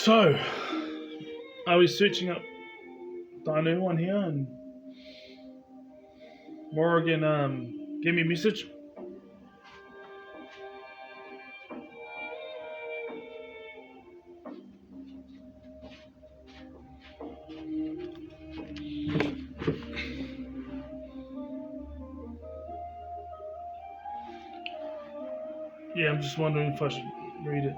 So, I was searching up Danu on here, and Morgan gave me a message. Yeah, I'm just wondering if I should read it.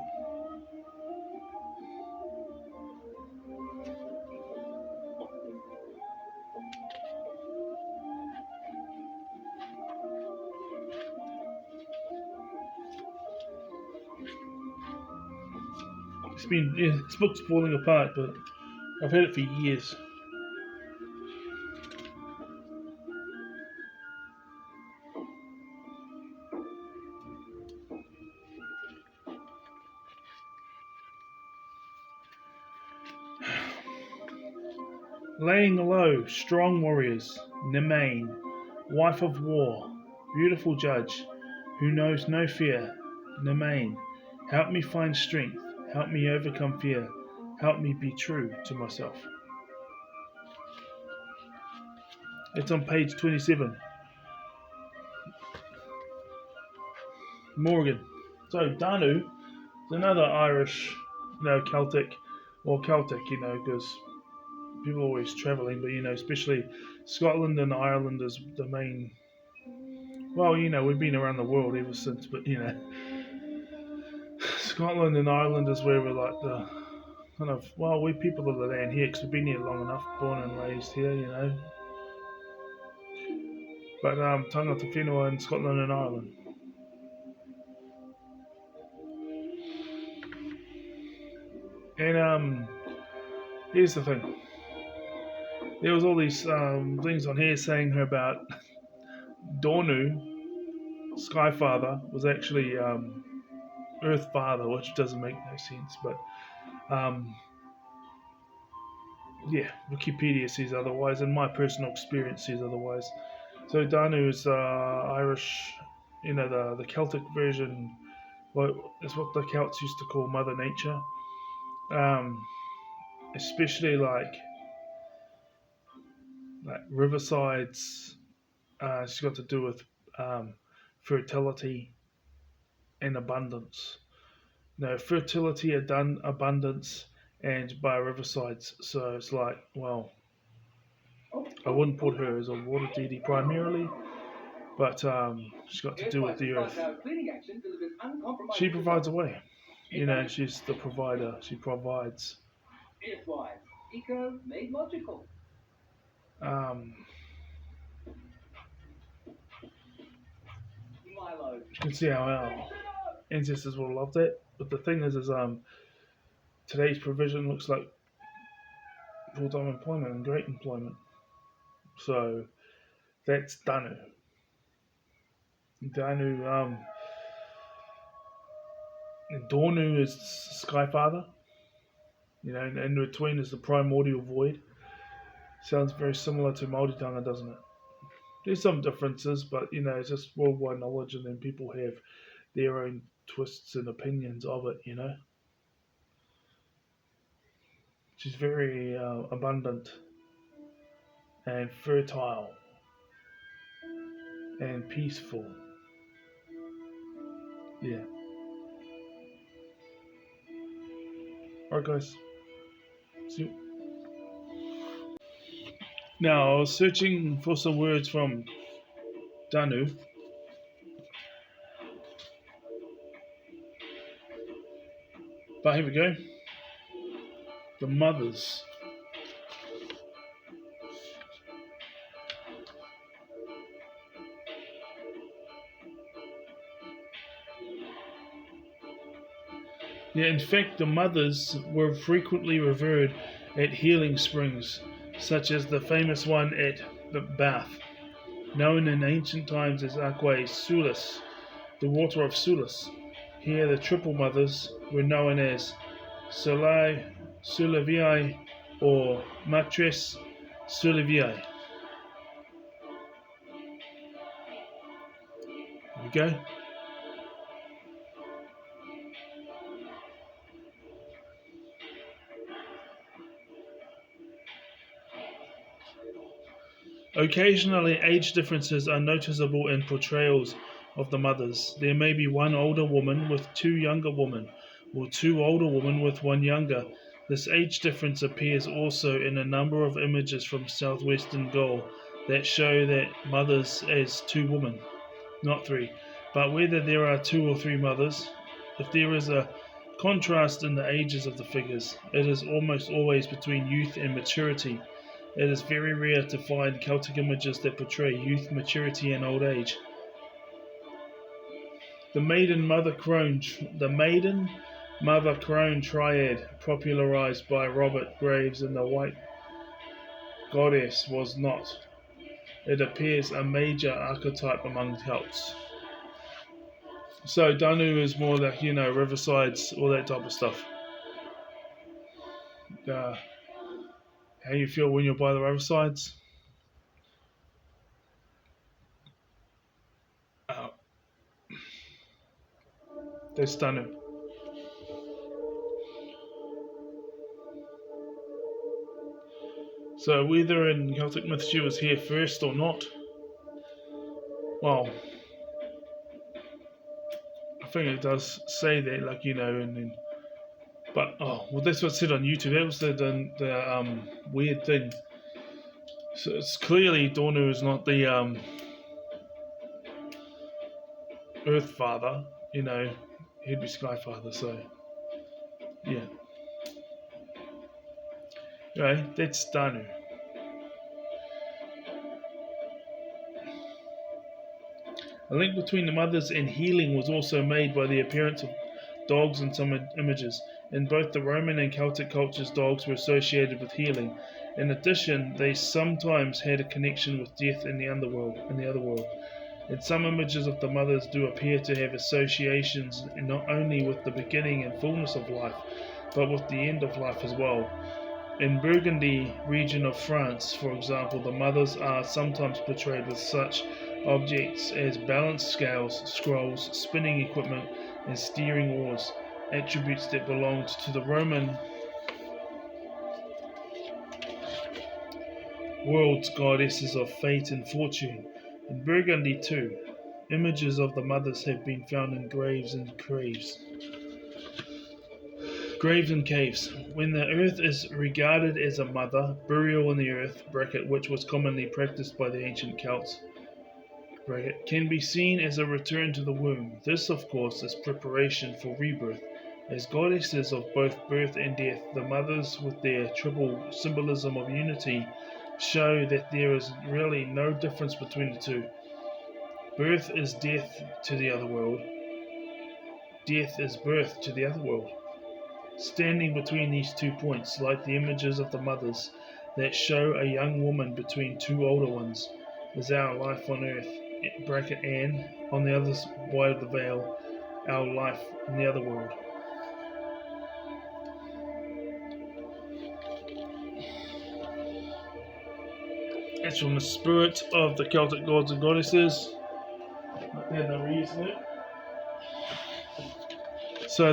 This book's falling apart, but I've had it for years. Laying low, strong warriors, Nemain, wife of war, beautiful judge, who knows no fear, Nemain, help me find strength, help me overcome fear, help me be true to myself. It's on page 27. Morgan. So Danu is another Irish, Celtic, or Celtic, because people are always travelling, but especially Scotland and Ireland is the main. Well, we've been around the world ever since, but Scotland and Ireland is where we're like the kind of, well, we're people of the land here because we've been here long enough, born and raised here. But tangata whenua in Scotland and Ireland. And here's the thing. There was all these things on here saying about Danu, Skyfather, was actually Earth Father, which doesn't make no sense. But yeah, Wikipedia says otherwise, and my personal experience says otherwise. So Danu is Irish, the Celtic version. Well, it's what the Celts used to call Mother Nature. Especially like riversides. It's got to do with fertility and abundance. No, fertility, abundance, and by riversides. So it's like, well, I wouldn't put her as a water deity primarily, but she's got to do with the earth. She provides a way. She's the provider. She provides. You can see how our ancestors would have loved that. But the thing is today's provision looks like full-time employment and great employment. So that's Danu. Danu is Skyfather. And in between is the primordial void. Sounds very similar to Māoritanga, doesn't it? There's some differences, but it's just worldwide knowledge, and then people have their own twists and opinions of it. She's very abundant and fertile and peaceful. Yeah. Alright, guys. See you. Now, I was searching for some words from Danu. But here we go. The mothers. Yeah, in fact, the mothers were frequently revered at healing springs, such as the famous one at the Bath, known in ancient times as Aquae Sulis, the water of Sulis. Here, the triple mothers were known as Solai Suliviae or Matres Suliviae. There we go. Occasionally, age differences are noticeable in portrayals of the mothers. There may be one older woman with two younger women, or two older women with one younger. This age difference appears also in a number of images from southwestern Gaul that show that mothers as two women, not three. But whether there are two or three mothers, if there is a contrast in the ages of the figures, it is almost always between youth and maturity. It is very rare to find Celtic images that portray youth, maturity, and old age. The maiden mother crone triad, popularized by Robert Graves in The White Goddess, was not. It appears a major archetype among Celts. So Danu is more like, riversides, all that type of stuff. How you feel when you're by the riversides? Uh, that's Danu. So whether in Celtic myth she was here first or not, well, I think it does say that, and then, but that's what it said on YouTube. That was the weird thing. So it's clearly Danu is not the Earth Father, he'd be Sky Father. So yeah, that's Danu. A link between the mothers and healing was also made by the appearance of dogs in some images. In both the Roman and Celtic cultures, dogs were associated with healing. In addition, they sometimes had a connection with death in the underworld. And some images of the mothers do appear to have associations not only with the beginning and fullness of life, but with the end of life as well. In Burgundy region of France, for example, the mothers are sometimes portrayed with such objects as balance scales, scrolls, spinning equipment, and steering oars, attributes that belonged to the Roman world's goddesses of fate and fortune. In Burgundy too, images of the mothers have been found in graves and caves. When the earth is regarded as a mother, burial in the earth (which was commonly practiced by the ancient Celts) can be seen as a return to the womb. This, of course, is preparation for rebirth. As goddesses of both birth and death, the mothers, with their triple symbolism of unity, show that there is really no difference between the two. Birth is death to the other world. Death is birth to the other world. Standing between these 2 points, like the images of the mothers that show a young woman between two older ones, is our life on earth, and on the other side of the veil, our life in the other world. It's from the spirit of the Celtic gods and goddesses. They're the reason. So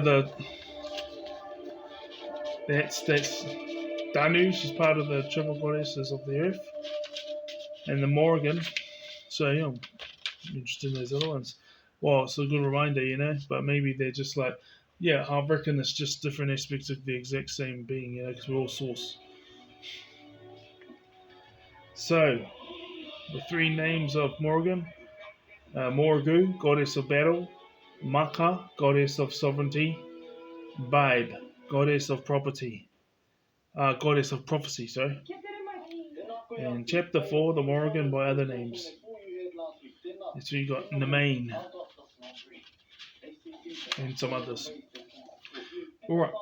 that's Danu. She's part of the triple goddesses of the earth, and the Morrigan. So I'm interested in those other ones. Well, it's a good reminder, but maybe they're just like, I reckon it's just different aspects of the exact same being, because we're all source. So, the three names of Morrigan: Morrigu, goddess of battle; Maka, goddess of sovereignty; Babe, goddess of prophecy. Sorry. And chapter 4, the Morrigan by other names. So you got Nemain and some others. Alright.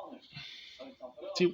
See you.